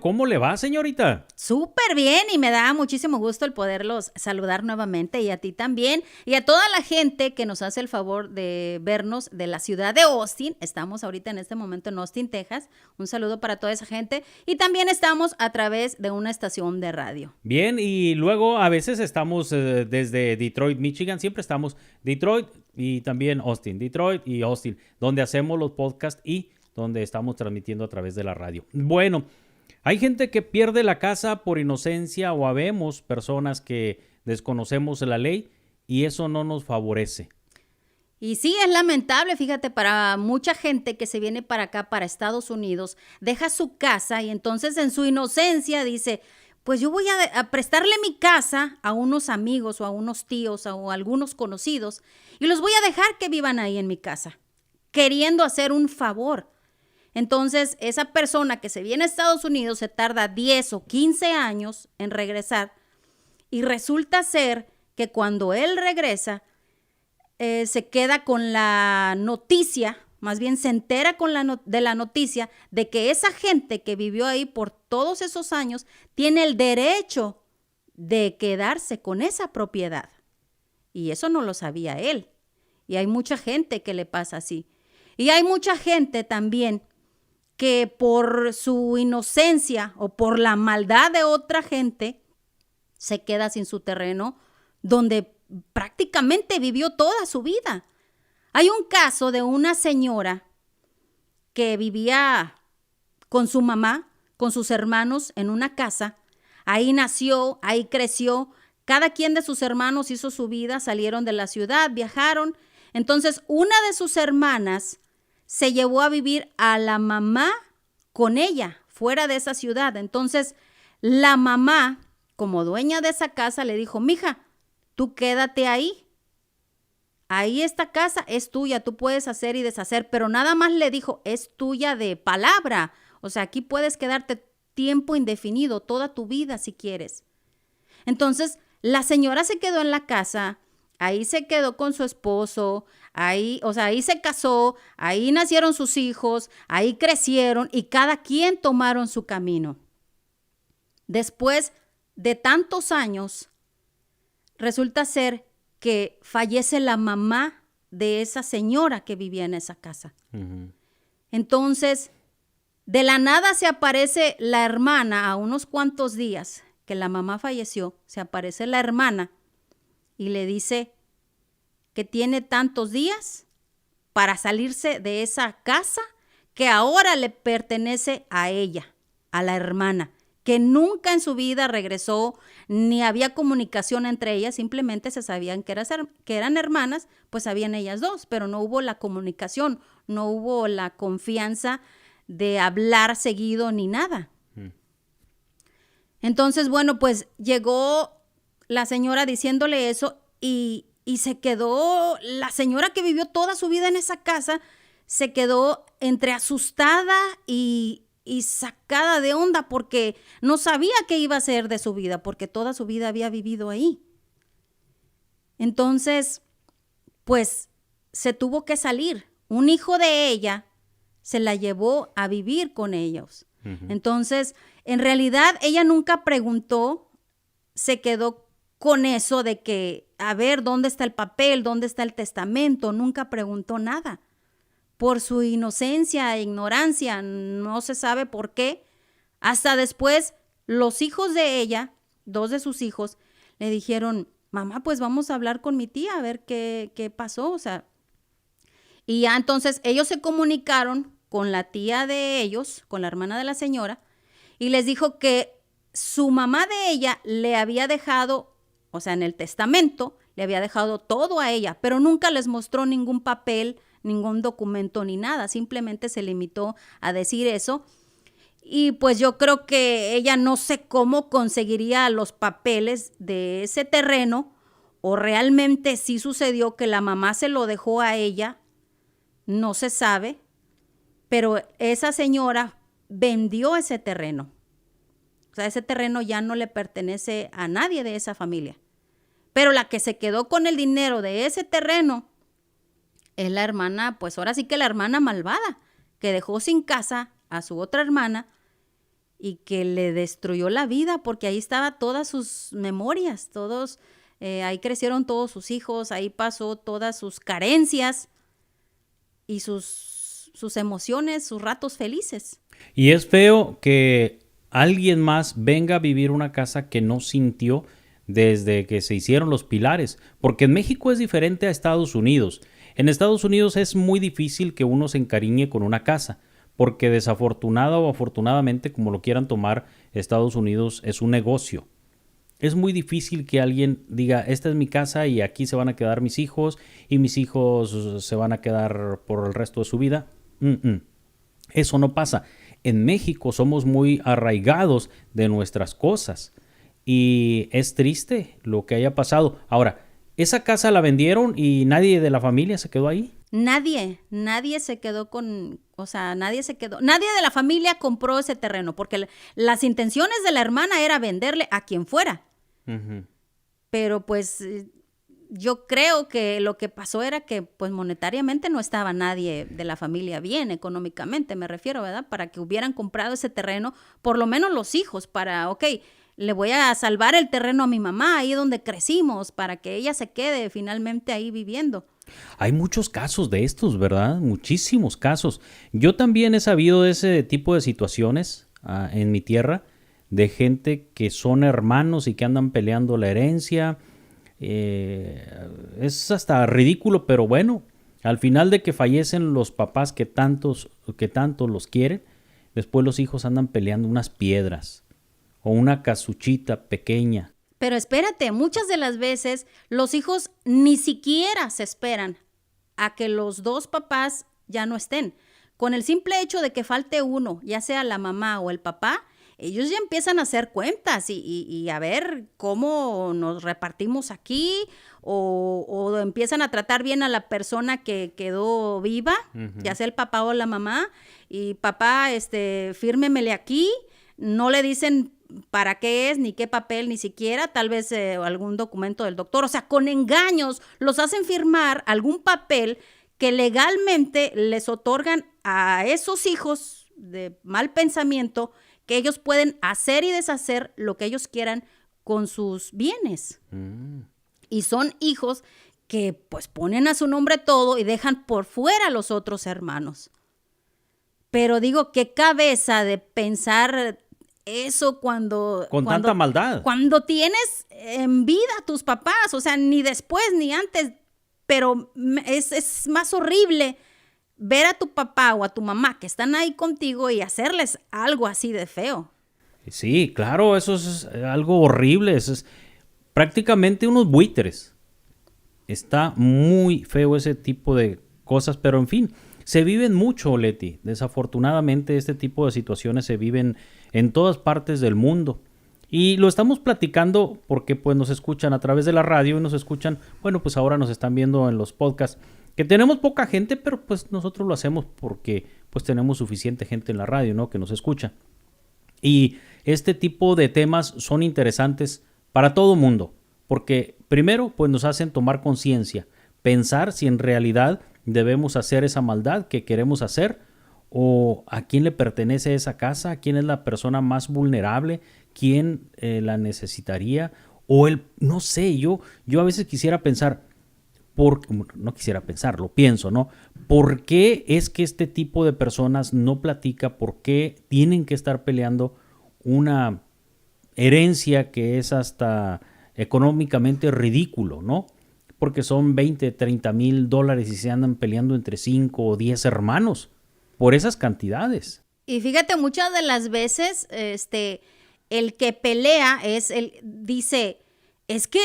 ¿Cómo le va, señorita? Súper bien, y me da muchísimo gusto el poderlos saludar nuevamente, y a ti también, y a toda la gente que nos hace el favor de vernos de la ciudad de Austin. Estamos ahorita en este momento en Austin, Texas. Un saludo para toda esa gente, y también estamos a través de una estación de radio. Bien, y luego a veces estamos desde Detroit, Michigan. Siempre estamos Detroit y también Austin. Detroit y Austin, donde hacemos los podcasts y donde estamos transmitiendo a través de la radio. Bueno, hay gente que pierde la casa por inocencia o habemos personas que desconocemos la ley y eso no nos favorece. Y sí, es lamentable, fíjate, para mucha gente que se viene para acá, para Estados Unidos, deja su casa y entonces en su inocencia dice, pues yo voy a prestarle mi casa a unos amigos o a unos tíos o a algunos conocidos y los voy a dejar que vivan ahí en mi casa, queriendo hacer un favor. Entonces, esa persona que se viene a Estados Unidos se tarda 10 o 15 años en regresar y resulta ser que cuando él regresa, se queda con la noticia, más bien se entera de la noticia de que esa gente que vivió ahí por todos esos años tiene el derecho de quedarse con esa propiedad. Y eso no lo sabía él. Y hay mucha gente que le pasa así. Y hay mucha gente también que por su inocencia o por la maldad de otra gente se queda sin su terreno donde prácticamente vivió toda su vida. Hay un caso de una señora que vivía con su mamá, con sus hermanos en una casa. Ahí nació, ahí creció. Cada quien de sus hermanos hizo su vida, salieron de la ciudad, viajaron. Entonces, una de sus hermanas se llevó a vivir a la mamá con ella, fuera de esa ciudad. Entonces, la mamá, como dueña de esa casa, le dijo, mija, tú quédate ahí. Ahí esta casa es tuya, tú puedes hacer y deshacer, pero nada más le dijo, es tuya de palabra. O sea, aquí puedes quedarte tiempo indefinido, toda tu vida si quieres. Entonces, la señora se quedó en la casa, ahí se quedó con su esposo, ahí se casó, ahí nacieron sus hijos, ahí crecieron y cada quien tomaron su camino. Después de tantos años, resulta ser que fallece la mamá de esa señora que vivía en esa casa. Uh-huh. Entonces, de la nada se aparece la hermana a unos cuantos días que la mamá falleció, se aparece la hermana y le dice que tiene tantos días para salirse de esa casa que ahora le pertenece a ella, a la hermana, que nunca en su vida regresó, ni había comunicación entre ellas, simplemente se sabían que eran hermanas, pues sabían ellas dos, pero no hubo la comunicación, no hubo la confianza de hablar seguido ni nada. Entonces, bueno, pues llegó la señora diciéndole eso y se quedó, la señora que vivió toda su vida en esa casa, se quedó entre asustada y sacada de onda porque no sabía qué iba a hacer de su vida, porque toda su vida había vivido ahí. Entonces, pues se tuvo que salir. Un hijo de ella se la llevó a vivir con ellos. Uh-huh. Entonces, en realidad, ella nunca preguntó, se quedó con eso de que, a ver, ¿dónde está el papel? ¿Dónde está el testamento? Nunca preguntó nada. Por su inocencia e ignorancia, no se sabe por qué. Hasta después, los hijos de ella, dos de sus hijos, le dijeron, mamá, pues vamos a hablar con mi tía a ver qué pasó. O sea, y ya entonces ellos se comunicaron con la tía de ellos, con la hermana de la señora, y les dijo que su mamá de ella le había dejado, o sea, en el testamento, le había dejado todo a ella, pero nunca les mostró ningún papel, ningún documento ni nada, simplemente se limitó a decir eso. Y pues yo creo que ella no sé cómo conseguiría los papeles de ese terreno, o realmente sí sucedió que la mamá se lo dejó a ella, no se sabe, pero esa señora vendió ese terreno. O sea, ese terreno ya no le pertenece a nadie de esa familia. Pero la que se quedó con el dinero de ese terreno es la hermana, pues ahora sí que la hermana malvada, que dejó sin casa a su otra hermana y que le destruyó la vida porque ahí estaba todas sus memorias, ahí crecieron todos sus hijos, ahí pasó todas sus carencias y sus emociones, sus ratos felices. Y es feo que alguien más venga a vivir una casa que no sintió desde que se hicieron los pilares, porque en México es diferente a Estados Unidos. En Estados Unidos es muy difícil que uno se encariñe con una casa, porque desafortunada o afortunadamente, como lo quieran tomar, Estados Unidos es un negocio. Es muy difícil que alguien diga, esta es mi casa y aquí se van a quedar mis hijos y mis hijos se van a quedar por el resto de su vida. Eso no pasa. En México somos muy arraigados de nuestras cosas y es triste lo que haya pasado. Ahora, ¿esa casa la vendieron y nadie de la familia se quedó ahí? Nadie se quedó nadie de la familia compró ese terreno, porque las intenciones de la hermana era venderle a quien fuera. Uh-huh. Pero pues yo creo que lo que pasó era que pues monetariamente no estaba nadie de la familia bien, económicamente me refiero, ¿verdad? Para que hubieran comprado ese terreno, por lo menos los hijos, le voy a salvar el terreno a mi mamá, ahí donde crecimos, para que ella se quede finalmente ahí viviendo. Hay muchos casos de estos, ¿verdad? Muchísimos casos. Yo también he sabido de ese tipo de situaciones en mi tierra, de gente que son hermanos y que andan peleando la herencia. Es hasta ridículo, pero bueno, al final de que fallecen los papás que tanto los quieren, después los hijos andan peleando unas piedras o una casuchita pequeña. Pero espérate, muchas de las veces los hijos ni siquiera se esperan a que los dos papás ya no estén. Con el simple hecho de que falte uno, ya sea la mamá o el papá, ellos ya empiezan a hacer cuentas y a ver cómo nos repartimos aquí o empiezan a tratar bien a la persona que quedó viva, uh-huh, ya sea el papá o la mamá, y papá, fírmemele aquí, no le dicen para qué es, ni qué papel, ni siquiera, tal vez algún documento del doctor. O sea, con engaños los hacen firmar algún papel que legalmente les otorgan a esos hijos de mal pensamiento que ellos pueden hacer y deshacer lo que ellos quieran con sus bienes. Y son hijos que pues ponen a su nombre todo y dejan por fuera a los otros hermanos. Pero digo, qué cabeza de pensar eso cuando tanta maldad. Cuando tienes en vida a tus papás, o sea, ni después ni antes, pero es más horrible ver a tu papá o a tu mamá que están ahí contigo y hacerles algo así de feo. Sí, claro, eso es algo horrible, eso es prácticamente unos buitres. Está muy feo ese tipo de cosas, pero en fin, se viven mucho, Leti. Desafortunadamente este tipo de situaciones se viven en todas partes del mundo. Y lo estamos platicando porque pues nos escuchan a través de la radio y nos escuchan, bueno, pues ahora nos están viendo en los podcasts, que tenemos poca gente, pero pues nosotros lo hacemos porque pues tenemos suficiente gente en la radio, ¿no? Que nos escucha. Y este tipo de temas son interesantes para todo mundo, porque primero pues nos hacen tomar conciencia, pensar si en realidad debemos hacer esa maldad que queremos hacer o a quién le pertenece esa casa, quién es la persona más vulnerable, quién la necesitaría o no sé, yo a veces quisiera pensar, no quisiera pensar, lo pienso, ¿no? ¿Por qué es que este tipo de personas no platica? ¿Por qué tienen que estar peleando una herencia que es hasta económicamente ridículo, ¿no? Porque son 20, 30 mil dólares y se andan peleando entre 5 o 10 hermanos por esas cantidades. Y fíjate, muchas de las veces el que pelea dice, es que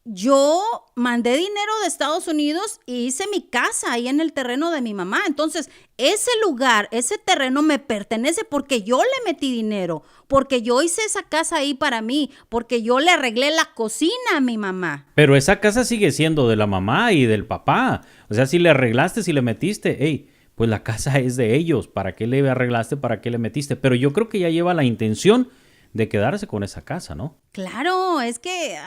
yo mandé dinero de Estados Unidos y hice mi casa ahí en el terreno de mi mamá. Entonces, ese lugar, ese terreno me pertenece porque yo le metí dinero, porque yo hice esa casa ahí para mí, porque yo le arreglé la cocina a mi mamá. Pero esa casa sigue siendo de la mamá y del papá. O sea, si le arreglaste, si le metiste, hey, pues la casa es de ellos. ¿Para qué le arreglaste? ¿Para qué le metiste? Pero yo creo que ya lleva la intención de quedarse con esa casa, ¿no? Claro, es que,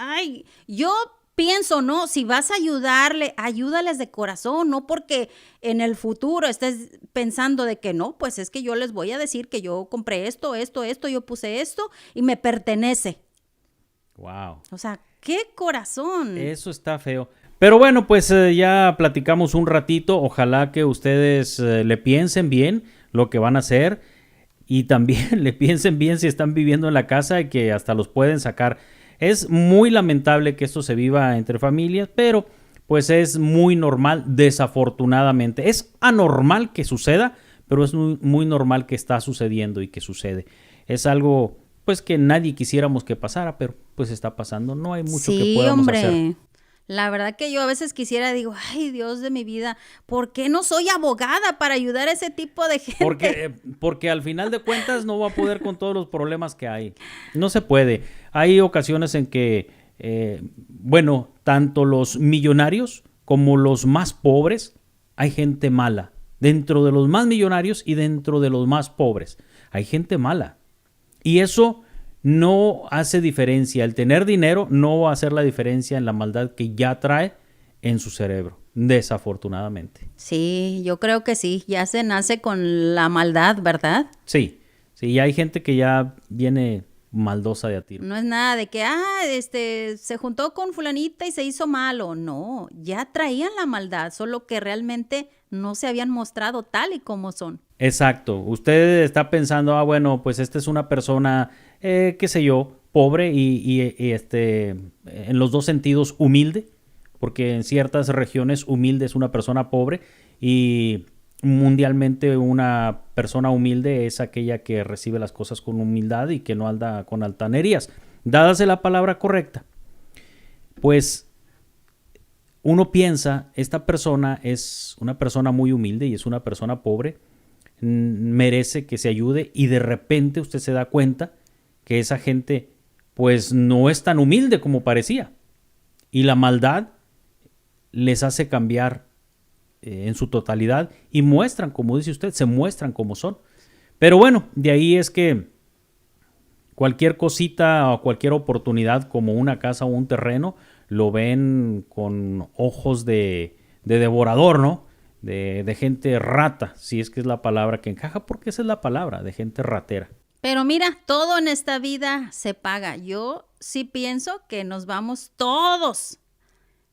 yo pienso, ¿no? Si vas a ayudarle, ayúdales de corazón, no porque en el futuro estés pensando de que no, pues es que yo les voy a decir que yo compré esto, yo puse esto y me pertenece. Wow. O sea, qué corazón. Eso está feo. Pero bueno, pues ya platicamos un ratito. Ojalá que ustedes le piensen bien lo que van a hacer y también le piensen bien si están viviendo en la casa y que hasta los pueden sacar. Es muy lamentable que esto se viva entre familias, pero pues es muy normal, desafortunadamente. Es anormal que suceda, pero es muy normal que está sucediendo y que sucede. Es algo pues que nadie quisiéramos que pasara, pero pues está pasando. No hay mucho que podamos hacer. La verdad que yo a veces quisiera, digo, ay, Dios de mi vida, ¿por qué no soy abogada para ayudar a ese tipo de gente? Porque al final de cuentas no va a poder con todos los problemas que hay. No se puede. Hay ocasiones en que, bueno, tanto los millonarios como los más pobres, hay gente mala. Dentro de los más millonarios y dentro de los más pobres, hay gente mala. Y eso no hace diferencia. El tener dinero no va a hacer la diferencia en la maldad que ya trae en su cerebro, desafortunadamente. Sí, yo creo que sí. Ya se nace con la maldad, ¿verdad? Sí, sí, hay gente que ya viene maldosa de a tiro. No es nada de que, se juntó con fulanita y se hizo malo. No, ya traían la maldad, solo que realmente no se habían mostrado tal y como son. Exacto. Usted está pensando, bueno, pues esta es una persona, qué sé yo, pobre y en los dos sentidos humilde, porque en ciertas regiones humilde es una persona pobre y mundialmente una persona humilde es aquella que recibe las cosas con humildad y que no anda con altanerías. Dádase la palabra correcta, pues uno piensa, esta persona es una persona muy humilde y es una persona pobre, merece que se ayude y de repente usted se da cuenta que esa gente pues no es tan humilde como parecía y la maldad les hace cambiar en su totalidad y muestran, como dice usted, se muestran como son. Pero bueno, de ahí es que cualquier cosita o cualquier oportunidad como una casa o un terreno lo ven con ojos de devorador, ¿no? De gente rata, si es que es la palabra que encaja, porque esa es la palabra, de gente ratera. Pero mira, todo en esta vida se paga. Yo sí pienso que nos vamos todos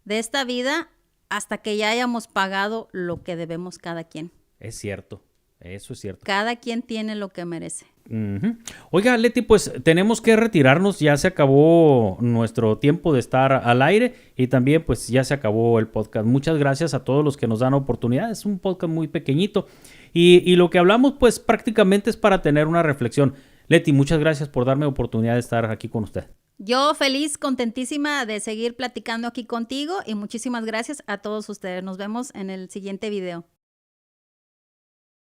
de esta vida hasta que ya hayamos pagado lo que debemos cada quien. Es cierto, eso es cierto. Cada quien tiene lo que merece. Uh-huh. Oiga, Leti, pues tenemos que retirarnos, ya se acabó nuestro tiempo de estar al aire y también pues ya se acabó el podcast. Muchas gracias a todos los que nos dan oportunidad, es un podcast muy pequeñito y lo que hablamos pues prácticamente es para tener una reflexión. Leti, muchas gracias por darme oportunidad de estar aquí con usted. Yo feliz, contentísima de seguir platicando aquí contigo y muchísimas gracias a todos ustedes. Nos vemos en el siguiente video.